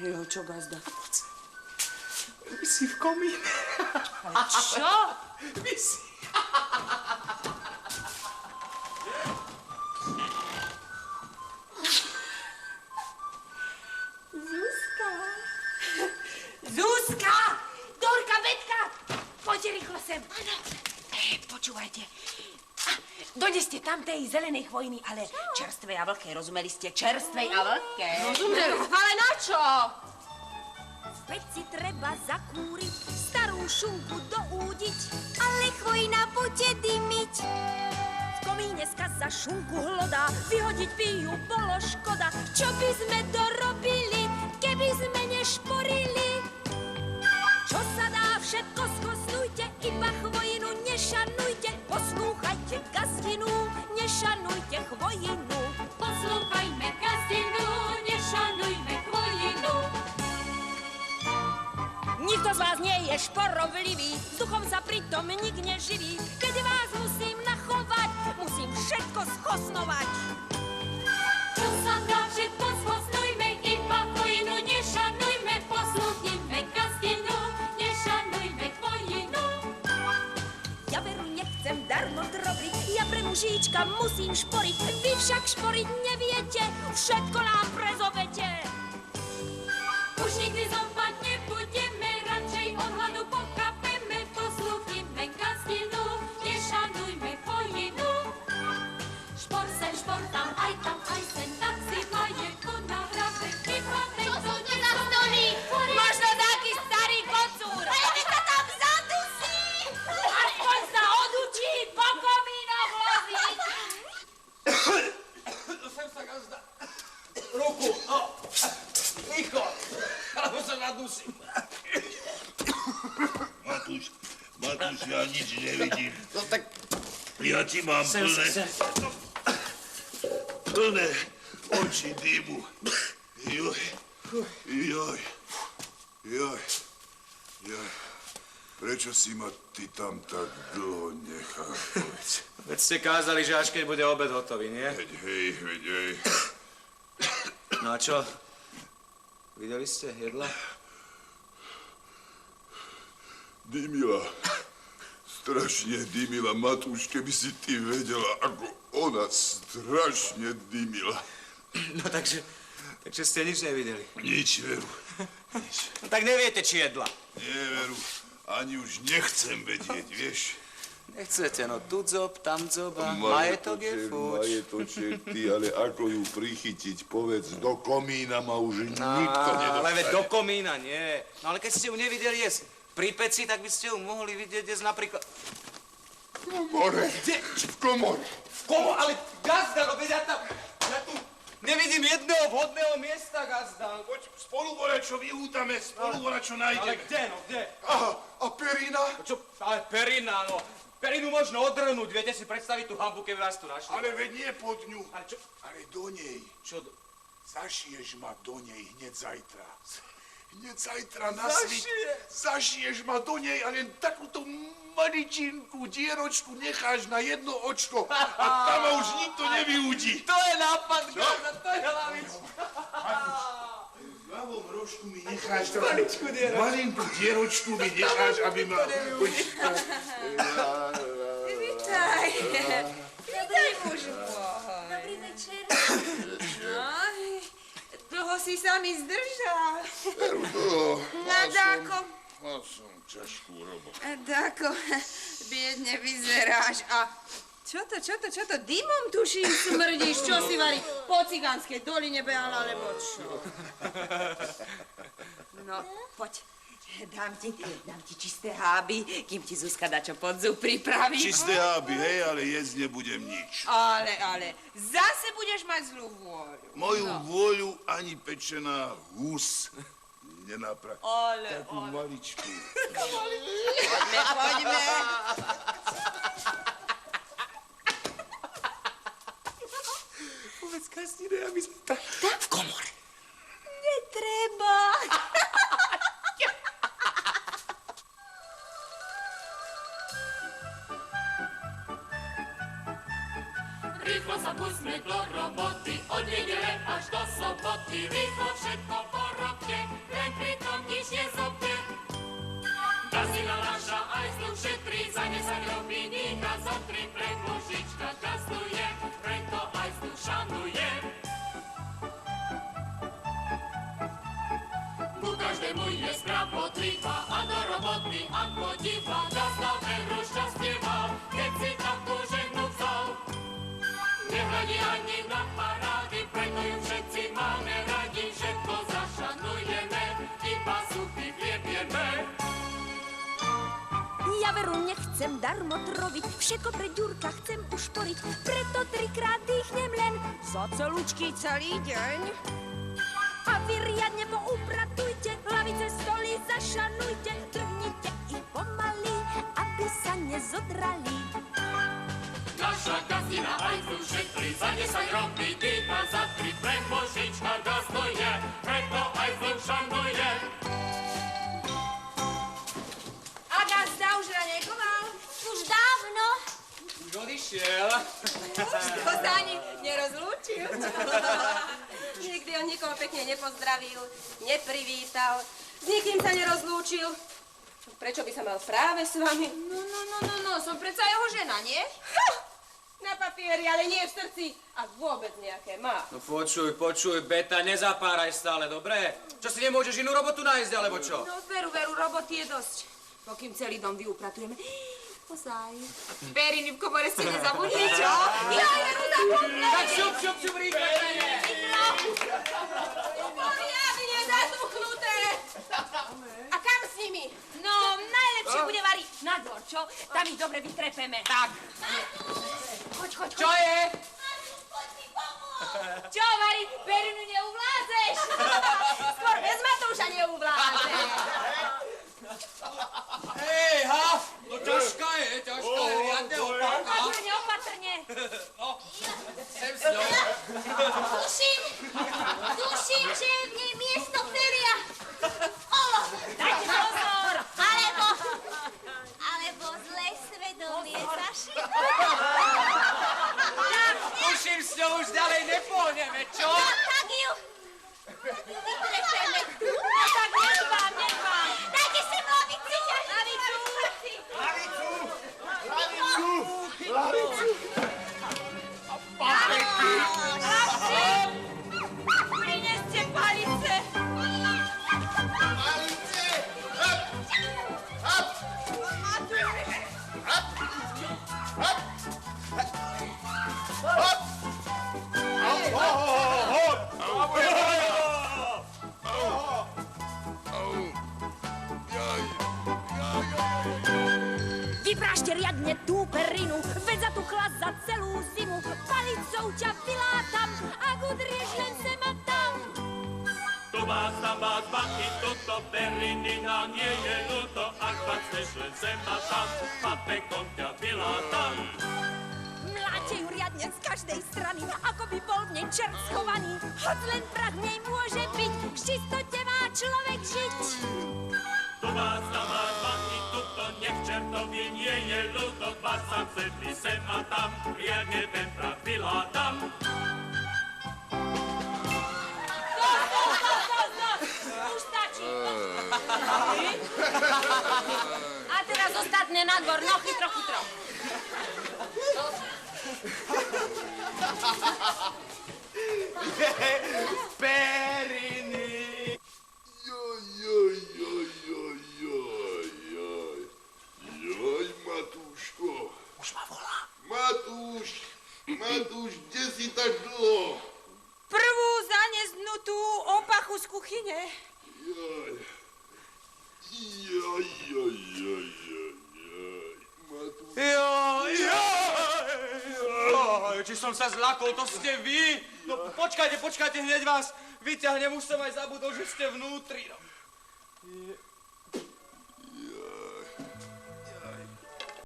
Jo, čo, gazda? Vysí v komíne. Ale čo? Vysí. Zuzka! Dorka, Betka! Poďte rýchlo sem. Áno. Počúvajte. Doneste tam tej zelenej chvojiny, ale čerstvej a vlhkej. Rozumeli ste? Čerstvej a vlhkej. Rozumiem, ale na čo? V peci treba zakúriť, starú šunku doúdiť, ale chvojina bude dymiť. V komíne skaza šunku hlodá, vyhodiť by ju bolo škoda. Čo by sme dorobili, keby sme nešporili? Čo sa dá, všetko skosnujte, iba chvojinu nešanujte. Poslúchajte gazdinu, nešanujte chvojinu. Poslúchajme gazdinu, nešanujme chvojinu. Nikto z vás nie je šporovlivý, vzduchom sa pritom nik neživí. Keď vás musím nachovať, musím všetko schosnovať. Čo sa dá, všetko schosnujme, iba chvojinu nešanujme. Poslúchajme gazdinu, nešanujme chvojinu. Ja veru nechcem darmo drobiť, ja pre mužíčka musím šporiť. Vy však šporiť neviete, všetko nám prezobete. Už nikdy zombať nebudeme, radšej od hladu pochapeme. Poslúchajme gazdinu, nešanujme chvojinu. Špor sem, špor tam, aj sen, tak si majetku nahrabe. Čo sú to za stoly? Možno taký starý kocúr. Ale vy sa tam zadusí. Aspoň sa odučí po komínoch loziť. Sem sa gazda. Ruku, no. Rýchlo. Alebo sa nadusím. Matúš, ja nič nevidím. No tak... Ja ti mám plné oči dymu. Joj. Prečo si ma ty tam tak dlho nechal? Veď ste kázali, že až keď bude obed hotový, nie? Veď hej. No a čo? Videli ste jedla? Dymila. Strašne dymila. Matúš, keby si ty vedela, ako ona strašne dymila. No takže ste nič nevideli. Nič, Veru. Nič. No tak neviete, či jedla. Nie, Veru. Ani už nechcem vedieť, vieš? Nechcete, no tu dzob, tam dzob a majetok je fuč. Majetoček, ty, ale ako ju prichytiť, povedz, do komína ma už nikto nedostane. Ale veď do komína nie. No ale keď ste ju nevideli jesť pri peci, tak by ste ju mohli vidieť jesť napríklad... V komore. Kde? V komore. V komore? Ale gazda, no veď ja tu nevidím jedného vhodného miesta, gazda. Poď spolu čo vyhútame, spolu čo nájdeme. Ale kde, no kde? Aha, a perina? Čo? Ale perina, no. Perinu možno odrhnúť, viete si predstaviť tú hambu, keby vás tu našli. Ale veď nie pod ňu. Ale čo? Ale do nej. Čo? Zašiješ ma do nej hneď zajtra. Hneď zajtra na svit. Zašiješ ma do nej a len takúto maličinku dieročku necháš na jedno očko a tam ma už nikto nevyúdi. To je nápad, gazda, to je hlavička. V ľavom rožku mi necháš malinkú dieročku mi necháš, aby ma... Vítaj. Vítaj, muž môj. Dobrý večer. No, dlho si sa mi zdržal. Nadáko. Mal som ťažkú robotu. Dáko, biedne vyzeráš a... Čo to? Dymom tuším smrdíš, čo si varí po cigánskej doline behala, alebo čo? No, poď. Dám ti čisté háby, kým ti Zuzka dá čo pod zub pripraví. Čisté háby, hej, ale jesť nebudem nič. Ale, zase budeš mať zlú vôľu. Moju vôľu ani pečená hus nenapraví. Takú maličku. Poďme. Povedz, Kristine, aby sme tak v komore. Netreba. rýchlo sa pustme do roboty, od nedele až do soboty, rýchlo všetko porobte, len pritom nič nezobte. Gazina naša aj zlu šetrí, za 10 robí dýcha zotri, predložička gazduje, preto aj zlu šanuje. Ku každému je spravodlivá a do roboty ako diva, gazda veru šťastie mal, keď si takú ženu vzal. Nehľadí ani na parády, preto ju všetci máme radi, všetko zašanujeme, iba suchy viebieme. Ja veru nechcem darmo troviť, všetko pre Ďurka chcem ušporiť, preto 3-krát dýchnem len za celúčky celý deň. A vy riadne poupratujte, hlavice, stoly zašanujte, trhnite ich pomaly, aby sa nezodrali. Naša gazdina aj tu šetrí, za 10 robí dýcha, za 3 premožička gazduje, preto aj tu šanuje. A gazda už raňajkoval? Už dávno. Už odišiel. To sa ani nerozlúčil. Nikdy on nikoho pekne nepozdravil, neprivítal, s nikým sa nerozlúčil. Prečo by sa mal práve s vami? No, som predsa jeho žena, nie? Na papieri, ale nie v srdci. A vôbec nejaké má. No počuj, Beta, nezapáraj stále, dobre? Čo si nemôžeš inú robotu nájsť, alebo čo? No, veru, roboty je dosť. Pokým celý dom vyupratujeme. Ozaj. Periny v komore ste nezabudli, čo? Ja veru zabudli. Tak šup, rýchlo! Poriadne zatuchnuté. A kam s nimi? No, najlepšie bude variť na dvor, čo? Tam ich dobre vytrepeme. Tak. Choď. Čo je? Čo, Vari, perinu neuvládzeš? Skôr bez Matúša neuvládze. Hej, no ťažká je, riadne opáka. Opatrne. No, sem s ňou. Tuším, že je v nej miesto Feria. Olo, Dajte pozor. alebo zlé svedomie, Saši. Tuším, s ňou už ďalej nepôjdeme, čo? Tak ju vytrepeme tu. No tak nedbám. Dajte sem lavicu. Prineste palice. Vyprášte riadne tú perinu, veď zatuchla za celú zimu. Palicou ťa vylátam, ak udrieš len sem a tam. Tu vás, tam vás, baky, tuto periny nám nie je ľúto, ak vás chceš len sem a tam, papekom ťa vylátam. Mláte ju riadne z každej strany, ako by bol v nej čert schovaný. Hoď len prach v nej môže byť, v čistote má človek žiť. Tu vás, tam vás, baky, tuto nech čertovi nie je ľúto, vás sa chceli sem a tam, riadne ten prach vylátam. Už stačí. A teraz ostatné na dvor. No, chytro. Periny! Joj, Matúško. Už ma volá. Matúš, kde si tak dlho? Prvú zaneznutú opachu z kuchyne. Joj, Matúš. Či som sa zlakol, to ste vy? No počkajte, hneď vás vyťahnem, už som aj zabudol, že ste vnútri. No.